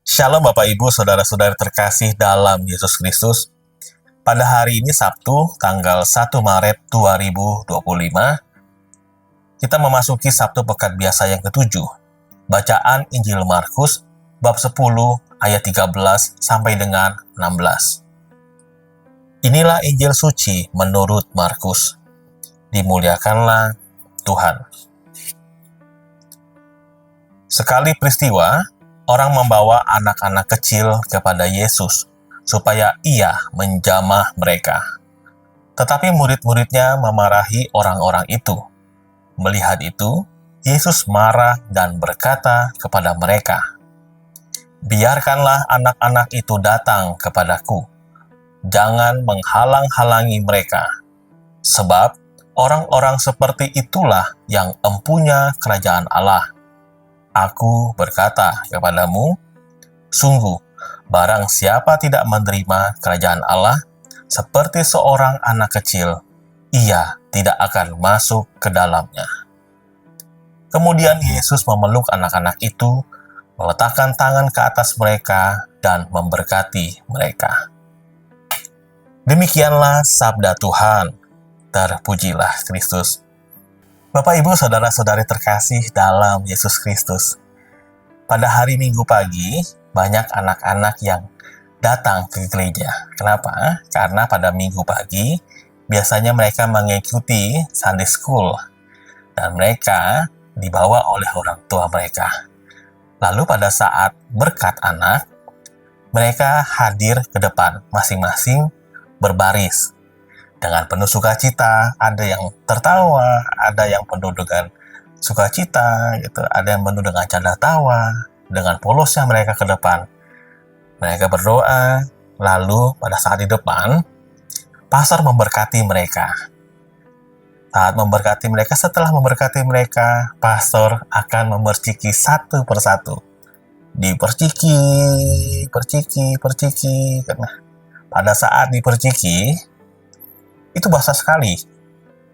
Shalom Bapak Ibu, Saudara-saudari terkasih dalam Yesus Kristus. Pada hari ini Sabtu, tanggal 1 Maret 2025, kita memasuki Sabtu Pekan Biasa yang ketujuh. Bacaan Injil Markus, bab 10, ayat 13 sampai dengan 16. Inilah Injil suci menurut Markus. Dimuliakanlah Tuhan. Sekali peristiwa, orang membawa anak-anak kecil kepada Yesus supaya ia menjamah mereka. Tetapi murid-muridnya memarahi orang-orang itu. Melihat itu, Yesus marah dan berkata kepada mereka, "Biarkanlah anak-anak itu datang kepadaku. Jangan menghalang-halangi mereka, sebab orang-orang seperti itulah yang empunya kerajaan Allah. Aku berkata kepadamu, sungguh, barang siapa tidak menerima kerajaan Allah seperti seorang anak kecil, ia tidak akan masuk ke dalamnya." Kemudian Yesus memeluk anak-anak itu, meletakkan tangan ke atas mereka, dan memberkati mereka. Demikianlah sabda Tuhan. Terpujilah Kristus. Bapak, Ibu, Saudara-saudari terkasih dalam Yesus Kristus. Pada hari Minggu pagi, banyak anak-anak yang datang ke gereja. Kenapa? Karena pada Minggu pagi, biasanya mereka mengikuti Sunday School, dan mereka dibawa oleh orang tua mereka. Lalu pada saat berkat anak, mereka hadir ke depan, masing-masing berbaris. Dengan penuh sukacita, ada yang tertawa, ada yang penuh dengan sukacita, gitu. Ada yang penuh dengan canda tawa, dengan polosnya mereka ke depan. Mereka berdoa, lalu pada saat di depan, pastor memberkati mereka. Saat memberkati mereka, setelah memberkati mereka, pastor akan memerciki satu persatu. Diperciki, perciki. Karena pada saat diperciki, itu basah sekali.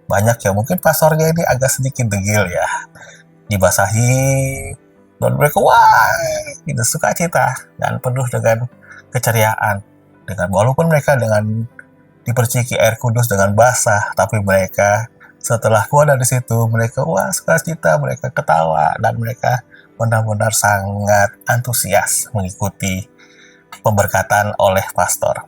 Banyak ya, mungkin pastornya ini agak sedikit degil ya. Dibasahi, dan mereka wah, itu sukacita dan penuh dengan keceriaan. Walaupun mereka dengan diperciki air kudus dengan basah, tapi mereka setelah keluar dari situ, mereka wah sukacita, mereka ketawa, dan mereka benar-benar sangat antusias mengikuti pemberkatan oleh pastor.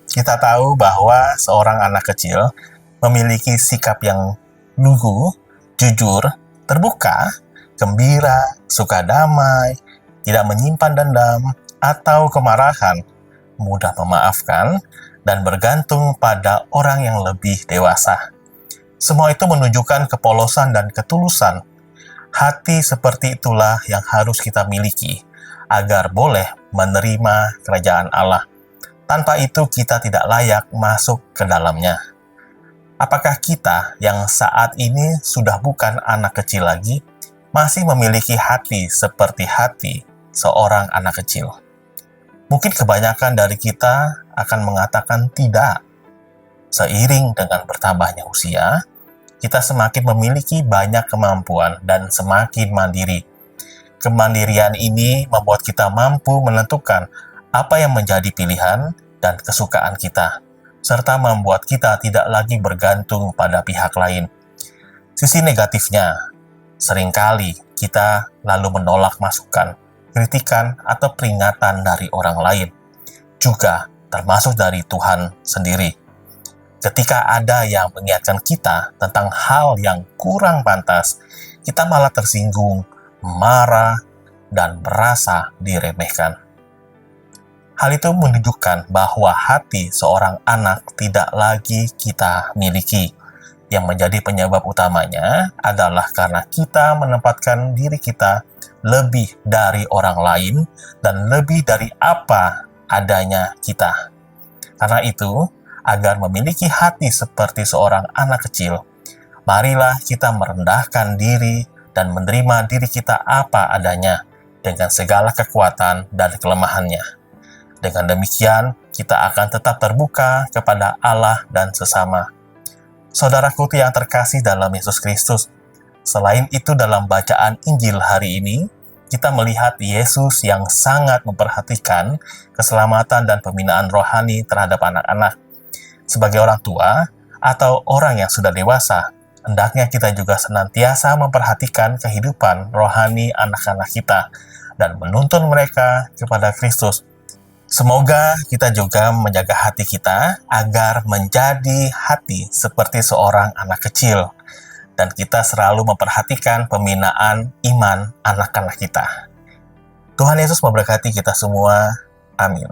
Kita tahu bahwa seorang anak kecil memiliki sikap yang lugu, jujur, terbuka, gembira, suka damai, tidak menyimpan dendam atau kemarahan, mudah memaafkan, dan bergantung pada orang yang lebih dewasa. Semua itu menunjukkan kepolosan dan ketulusan. Hati seperti itulah yang harus kita miliki agar boleh menerima kerajaan Allah. Tanpa itu kita tidak layak masuk ke dalamnya. Apakah kita yang saat ini sudah bukan anak kecil lagi, masih memiliki hati seperti hati seorang anak kecil? Mungkin kebanyakan dari kita akan mengatakan tidak. Seiring dengan bertambahnya usia, kita semakin memiliki banyak kemampuan dan semakin mandiri. Kemandirian ini membuat kita mampu menentukan apa yang menjadi pilihan dan kesukaan kita, serta membuat kita tidak lagi bergantung pada pihak lain. Sisi negatifnya, seringkali kita lalu menolak masukan, kritikan, atau peringatan dari orang lain, juga termasuk dari Tuhan sendiri. Ketika ada yang mengingatkan kita tentang hal yang kurang pantas, kita malah tersinggung, marah, dan merasa diremehkan. Hal itu menunjukkan bahwa hati seorang anak tidak lagi kita miliki. Yang menjadi penyebab utamanya adalah karena kita menempatkan diri kita lebih dari orang lain dan lebih dari apa adanya kita. Karena itu, agar memiliki hati seperti seorang anak kecil, marilah kita merendahkan diri dan menerima diri kita apa adanya dengan segala kekuatan dan kelemahannya. Dengan demikian, kita akan tetap terbuka kepada Allah dan sesama. Saudaraku yang terkasih dalam Yesus Kristus, selain itu dalam bacaan Injil hari ini, kita melihat Yesus yang sangat memperhatikan keselamatan dan pembinaan rohani terhadap anak-anak. Sebagai orang tua atau orang yang sudah dewasa, hendaknya kita juga senantiasa memperhatikan kehidupan rohani anak-anak kita dan menuntun mereka kepada Kristus. Semoga kita juga menjaga hati kita agar menjadi hati seperti seorang anak kecil, dan kita selalu memperhatikan pembinaan iman anak-anak kita. Tuhan Yesus memberkati kita semua. Amin.